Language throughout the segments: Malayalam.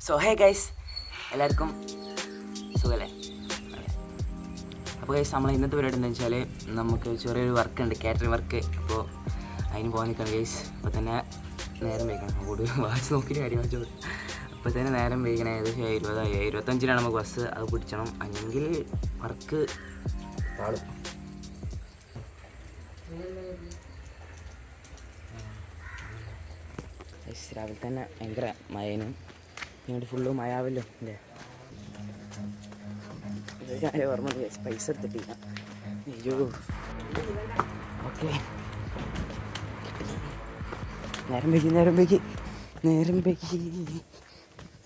സോ ഹേ ഗൈസ്, എല്ലാവർക്കും സുഖമല്ലേ? അപ്പോൾ ഗൈസ്, നമ്മൾ ഇന്നത്തെ പരിപാടി എന്താണെന്ന് വെച്ചാൽ നമുക്ക് ചെറിയൊരു വർക്ക് ഉണ്ട്, കാറ്ററിംഗ് വർക്ക്. അപ്പോൾ അതിന് പോകാൻ നിൽക്കണം ഗൈസ്. അപ്പോൾ തന്നെ നേരം വൈകണം, കൂടുതൽ വാച്ച് നോക്കിയിട്ട് കാര്യം വാച്ച്. അപ്പോൾ തന്നെ നേരം വൈകണം, ഏകദേശം 25-25 നമുക്ക് ബസ്. അത് പിടിച്ചണം, അല്ലെങ്കിൽ വർക്ക് പാടും. രാവിലെ തന്നെ ഭയങ്കര മഴനും ഇങ്ങോട്ട് ഫുള്ള് മഴാവല്ലോ അല്ലേ? കാര്യം ഓർമ്മ പൈസ എടുത്തിട്ടില്ല. അയ്യോ, ഓക്കെ. നേരം വൈകി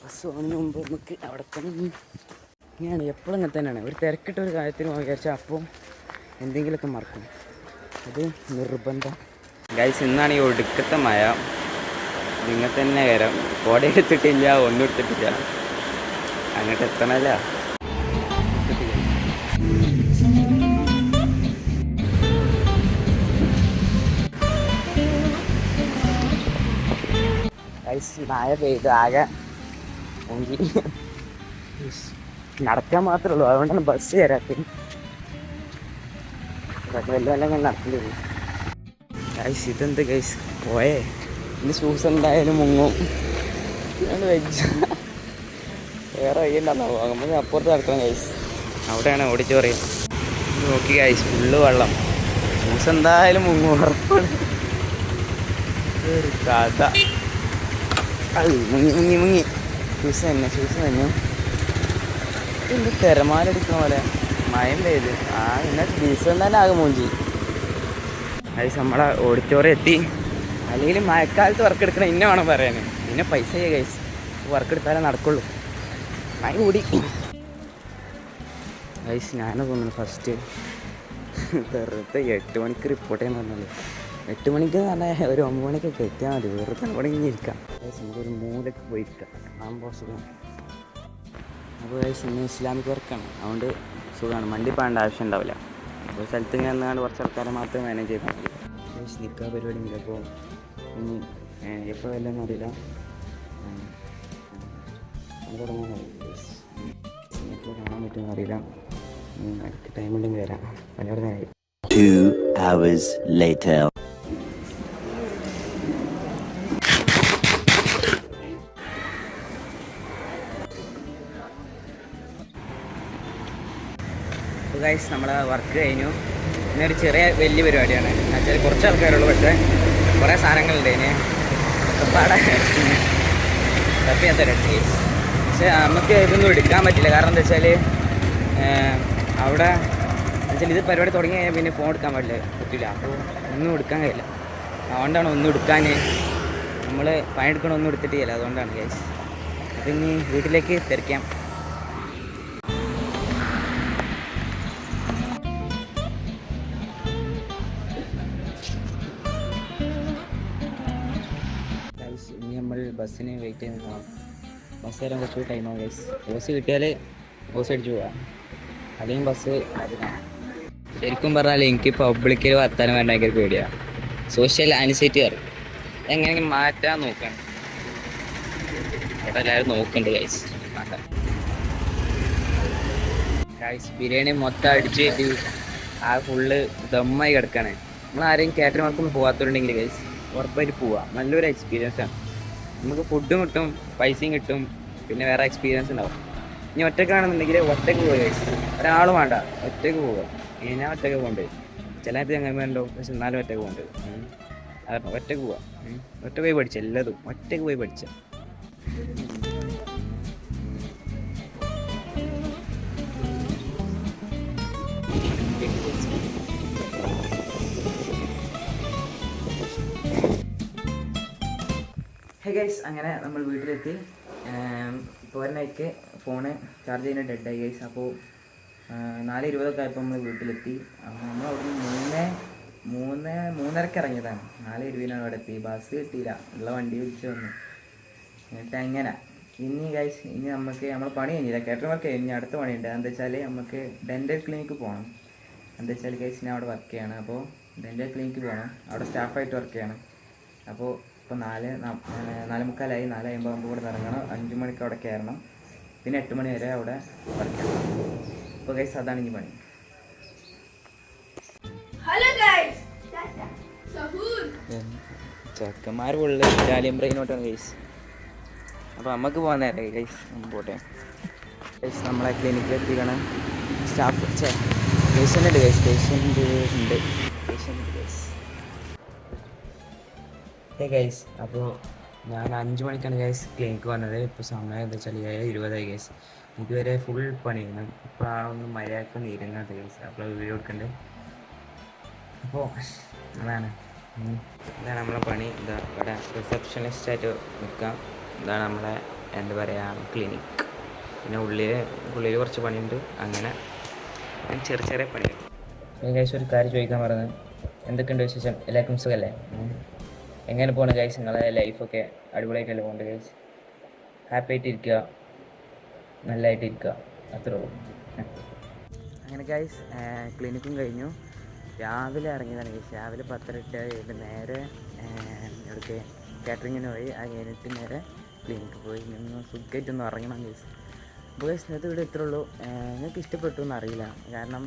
ബസ് പോകുന്നതിന് മുമ്പ് നമുക്ക് അവിടെ തന്നെ ഇങ്ങനെയാണ്. എപ്പോഴും അങ്ങനെ തന്നെയാണ്. ഒരു തിരക്കിട്ട ഒരു കാര്യത്തിന് വിചാരിച്ചാൽ അപ്പോൾ എന്തെങ്കിലുമൊക്കെ മറക്കും. അത് നിർബന്ധം. ഗൈസ്, ഇന്നാണ് ഈ ഒടുക്കത്തെ മഴ. നിങ്ങൾ തന്നെ കയറാം. കോട എടുത്തിട്ടില്ല, ഒന്നും എടുത്തിട്ടില്ല. അങ്ങോട്ട് എത്തണല്ല. മഴ പെയ്ത് ആകെ നടക്കാൻ മാത്രമേ ഉള്ളൂ. അതുകൊണ്ടാണ് ബസ് കയറാത്തത്. വല്ലതും നടക്കേണ്ടി വരും. ഗൈസ്, ഇതെന്ത് ഗൈസ് പോയേ? ഇന്ന് ഷൂസ് എന്തായാലും മുങ്ങും. വെജ് വേറെ വയ്യണ്ടെന്നാവും. നമുക്ക് അപ്പുറത്ത് നടക്കണം ഗൈസ്. അവിടെയാണ് ഓടിച്ചു പറയും. നോക്കി ഗൈസ്, ഫുള്ള് വെള്ളം. ഷൂസ് എന്തായാലും മുങ്ങും, ഉറപ്പാണ്. ഒരു കഥ. അത് മുങ്ങി ഷൂസ് തന്നെ. എന്ത് തിരമാലെടുക്കുന്ന പോലെ മയം പെയ്ത് പിന്നെ ഡീസൽ തന്നെ ആകെ മൂഞ്ചി. ഗൈസ്, നമ്മളെ ഓഡിറ്റോറിയം എത്തി. അല്ലെങ്കിൽ മഴക്കാലത്ത് വർക്ക് എടുക്കണം ഇന്നെ വേണം പറയാൻ. പിന്നെ പൈസ ചെയ്യുക ഗൈസ്, വർക്ക് എടുത്താലേ നടക്കുള്ളൂ. മഴ കൂടി ഗൈസ്. ഞാനത് തോന്നുന്നു ഫസ്റ്റ് വെറുതെ 8 മണിക്ക് റിപ്പോർട്ട് ചെയ്യാൻ പറഞ്ഞത്. 8 മണിക്ക് പറഞ്ഞാൽ ഒരു 9 മണിക്കൊക്കെ എത്തിയാൽ മതി. വെറുതെ അവിടെ ഇങ്ങനെ ഇരിക്കാം ഗൈസ്. നമുക്കൊരു മൂലക്ക് പോയിരിക്കാം, ആകുമ്പോൾ സുഖം. അപ്പോൾ ഗൈസ്, ഇന്ന് ഇസ്ലാമിക് വർക്കാണ്, അതുകൊണ്ട് സുഖമാണ്. വണ്ടി പോകേണ്ട ആവശ്യം ഉണ്ടാവില്ല. അപ്പോൾ സ്ഥലത്ത് ഇങ്ങനെ വന്നുകൊണ്ട് കുറച്ച് ആൾക്കാരെ മാത്രം മാനേജ് ചെയ്താൽ മതി. ഗൈസ്, നിൽക്കാൻ പരിപാടി ഉണ്ട്. അപ്പോൾ ഇനി എപ്പോൾ വല്ലതും അറിയില്ല. എപ്പോൾ കാണാൻ പറ്റുമെന്ന് അറിയില്ല. ടൈം ഉണ്ടെങ്കിൽ വരാം. പലവിടെ നേരം 2 hours later. ഗൈസ്, നമ്മളെ വർക്ക് കഴിഞ്ഞു. ഇന്നൊരു വലിയ പരിപാടിയാണ്. എന്നുവെച്ചാൽ കുറച്ച് ആൾക്കാരുള്ളൂ, പക്ഷേ കുറേ സാധനങ്ങളുണ്ട്. ഇതിന് പാടെ തപ്പിയാൻ തരാം. പക്ഷേ നമുക്ക് ഇതൊന്നും എടുക്കാൻ പറ്റില്ല. കാരണം എന്താ വെച്ചാൽ അവിടെ ഇത് പരിപാടി തുടങ്ങി കഴിഞ്ഞാൽ പിന്നെ ഫോൺ എടുക്കാൻ പറ്റില്ല. അപ്പോൾ ഒന്നും എടുക്കാൻ കഴിയില്ല. അതുകൊണ്ടാണ് ഒന്നും എടുക്കാൻ നമ്മൾ പണിയെടുക്കണം, ഒന്നും എടുത്തിട്ടില്ല. അതുകൊണ്ടാണ് ഗൈസ്. അപ്പം ഇനി വീട്ടിലേക്ക് തിരക്കാം. ഇനി നമ്മൾ ബസ്സിന് വെയിറ്റ് ചെയ്ത് നിൽക്കണം. ബസ് വരാൻ കുറച്ചുകൂടി ടൈമാവും ഗൈസ്. ബസ് കിട്ടിയാൽ ബസ് അടിച്ചു പോകാം, അല്ലെങ്കിൽ ബസ്. ശരിക്കും പറഞ്ഞാൽ എനിക്ക് പബ്ലിക്കിൽ വർത്താനം വേണ്ട ഭയങ്കര പേടിയാണ്. സോഷ്യൽ ആൻസൈറ്റി അറിയും. എങ്ങനെയെങ്കിലും മാറ്റാൻ നോക്കണം. അവിടെ എല്ലാവരും നോക്കുന്നുണ്ട് ഗൈസ്. ബിരിയാണി മൊത്തം അടിച്ച് ആ ഫുള്ള് ദമ്മായി കിടക്കാണ്. നമ്മളാരെയും കാറ്ററിംഗ് വർക്കൊന്നും പോകാത്തവരുണ്ടെങ്കിൽ ഗൈസ് ഉറപ്പായിട്ട് പോവാം. നല്ലൊരു എക്സ്പീരിയൻസാണ്. നമുക്ക് ഫുഡും കിട്ടും, പൈസയും കിട്ടും, പിന്നെ വേറെ എക്സ്പീരിയൻസ് ഉണ്ടാവും. ഇനി ഒറ്റക്കാണെന്നുണ്ടെങ്കിൽ ഒറ്റയ്ക്ക് പോവുക ഗൈസ്. ഒരാളും വേണ്ട, ഒറ്റയ്ക്ക് പോവുക. ഞാൻ ഒറ്റയ്ക്ക് പോകണ്ട്. ചിലത് അങ്ങനെ ഉണ്ടാവും, പക്ഷെ എന്നാലും ഒറ്റയ്ക്ക് പോകണ്ട്. കാരണം ഒറ്റയ്ക്ക് പോവാം. ഒറ്റ പോയി പഠിച്ച എല്ലാതും ഒറ്റയ്ക്ക് പോയി പഠിച്ച. ഹേ ഗൈസ്, അങ്ങനെ നമ്മൾ വീട്ടിലെത്തി. ഇപ്പോൾ ഒരു നൈറ്റ് ഫോണ് ചാർജ് ചെയ്യുന്ന ഡെഡായി ഗൈസ്. അപ്പോൾ 4:20 ആയപ്പോൾ നമ്മൾ വീട്ടിലെത്തി. നമ്മൾ അവിടുന്ന് 3:30 ഇറങ്ങിയതാണ്. 4:20 അവിടെ എത്തി. ബസ് കിട്ടിയില്ല, ഉള്ള വണ്ടി വിളിച്ച് വന്നു. എന്നിട്ട് അങ്ങനെ ഇനി ഗൈസ്, ഇനി നമ്മൾ പണി കഴിഞ്ഞില്ല, കാറ്ററിംഗ് വർക്ക് കഴിഞ്ഞ് അടുത്ത പണിയുണ്ട്. എന്താ വെച്ചാൽ നമുക്ക് ഡെൻ്റൽ ക്ലിനിക്ക് പോകണം. എന്താ വെച്ചാൽ ഗൈസ്, ഞാൻ അവിടെ വർക്ക് ചെയ്യണം. അപ്പോൾ ഡെൻ്റൽ ക്ലിനിക്ക് പോകണം. അവിടെ സ്റ്റാഫായിട്ട് വർക്ക് ചെയ്യണം. അപ്പോൾ ഇപ്പോൾ 4:45 4:50 കൂടെ ഇറങ്ങണം. 5 മണിക്ക് അവിടെ കയറണം. പിന്നെ 8 മണി വരെ അവിടെ വർക്ക് ചെയ്യണം. അപ്പോൾ ഗൈസ് അതാണ് ഇനി പണി. ചെക്കന്മാർ ഉള്ള ഇറ്റാലിയൻ ബ്രെയിനോട്ടാണ് ഗൈസ്. അപ്പോൾ നമുക്ക് പോകാൻ നേരം ഗൈസ്, പോട്ടെ ഗൈസ്. നമ്മളെ ക്ലിനിക്കിൽ എത്തിക്കണം. സ്റ്റാഫ് പേഷ്യൻ്റ് ഉണ്ട് ഗൈസ്, പേഷ്യൻ്റ് ഉണ്ട് ഗൈസ്. ഗൈസ് അപ്പോൾ ഞാൻ 5 മണിക്കാണ് ഗൈസ് ക്ലിനിക്ക് വന്നത്. ഇപ്പോൾ സമയം എന്താ വെച്ചാൽ 7:20 ഗൈസ്. ഇതുവരെ ഫുൾ പണിയാണ്. ഇപ്പോഴാണ് ഒന്ന് മര്യാദക്കൊന്ന് ഇരുന്നത് ഗൈസ്. അപ്പോൾ വീഡിയോ എടുക്കണ്ടേ. അപ്പോൾ അതാണ് നമ്മളെ പണി. ഇതാ ഇവിടെ റിസപ്ഷനിസ്റ്റായിട്ട് നിൽക്കാം. ഇതാണ് നമ്മളെ എന്താ പറയുക ക്ലിനിക്ക്. പിന്നെ ഉള്ളിൽ കുറച്ച് പണിയുണ്ട്. അങ്ങനെ ചെറിയ ചെറിയ പണിയുണ്ട്. ഗൈസ് ഒരു കാര്യം ചോദിക്കാൻ പറഞ്ഞത്, എന്തൊക്കെയുണ്ട് വിശേഷം? എല്ലാവർക്കും സുഖമല്ലേ? എങ്ങനെ പോകണം ഗൈസ്? നിങ്ങളെ ലൈഫൊക്കെ അടിപൊളിയായിട്ടല്ലേ പോകുന്നുണ്ട് ഗൈസ്? ഹാപ്പി ആയിട്ടിരിക്കുക, നല്ലതായിട്ടിരിക്കുക, അത്രേ ഉള്ളൂ. അങ്ങനെ ഗൈസ് ക്ലിനിക്കും കഴിഞ്ഞു. രാവിലെ ഇറങ്ങിയതാണ് ഗൈസ്. രാവിലെ 10:30 നേരെ ഇവിടേക്ക് കാറ്ററിങ്ങിന് പോയി. അത് കഴിഞ്ഞിട്ട് നേരെ ക്ലിനിക്ക് പോയി നിന്ന് സുഖമായിട്ടൊന്ന് ഇറങ്ങണം ഗൈസ്. അപ്പോൾ ഗൈസ് ഇന്നത്തെ വീഡിയോ ഇത്രേ ഉള്ളൂ. നിങ്ങൾക്ക് ഇഷ്ടപ്പെട്ടു എന്നറിയില്ല, കാരണം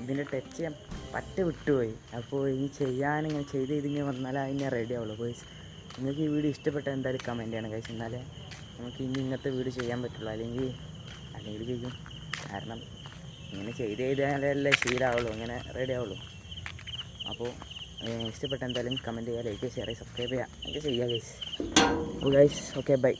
ഇതിൻ്റെ ടച്ച് ചെയ്യാൻ വിട്ടുപോയി. അപ്പോൾ ഈ ചെയ്യാനിങ്ങനെ ഇതിങ്ങനെ വന്നാൽ അതിനെ റെഡി ആവുള്ളൂ ഗൈസ്. നിങ്ങൾക്ക് ഈ വീഡിയോ ഇഷ്ടപ്പെട്ട എന്തായാലും കമൻറ്റ് ചെയ്യണം ഗൈസ്. എന്നാലേ നമുക്ക് ഇനി ഇങ്ങനത്തെ വീഡിയോ ചെയ്യാൻ പറ്റുള്ളൂ. അല്ലെങ്കിൽ ചെയ്യും. കാരണം ഇങ്ങനെ ചെയ്താലല്ലേ ശീലമാവുള്ളൂ, അങ്ങനെ റെഡി ആവുള്ളൂ. അപ്പോൾ ഇഷ്ടപ്പെട്ട എന്തായാലും കമൻറ്റ് ചെയ്യുക, ലൈക്ക്, ഷെയർ, സബ്സ്ക്രൈബ് ചെയ്യുക, ഒക്കെ ചെയ്യുക ഗൈസ്. അപ്പോൾ ഗൈസ് ഓക്കെ ബൈ.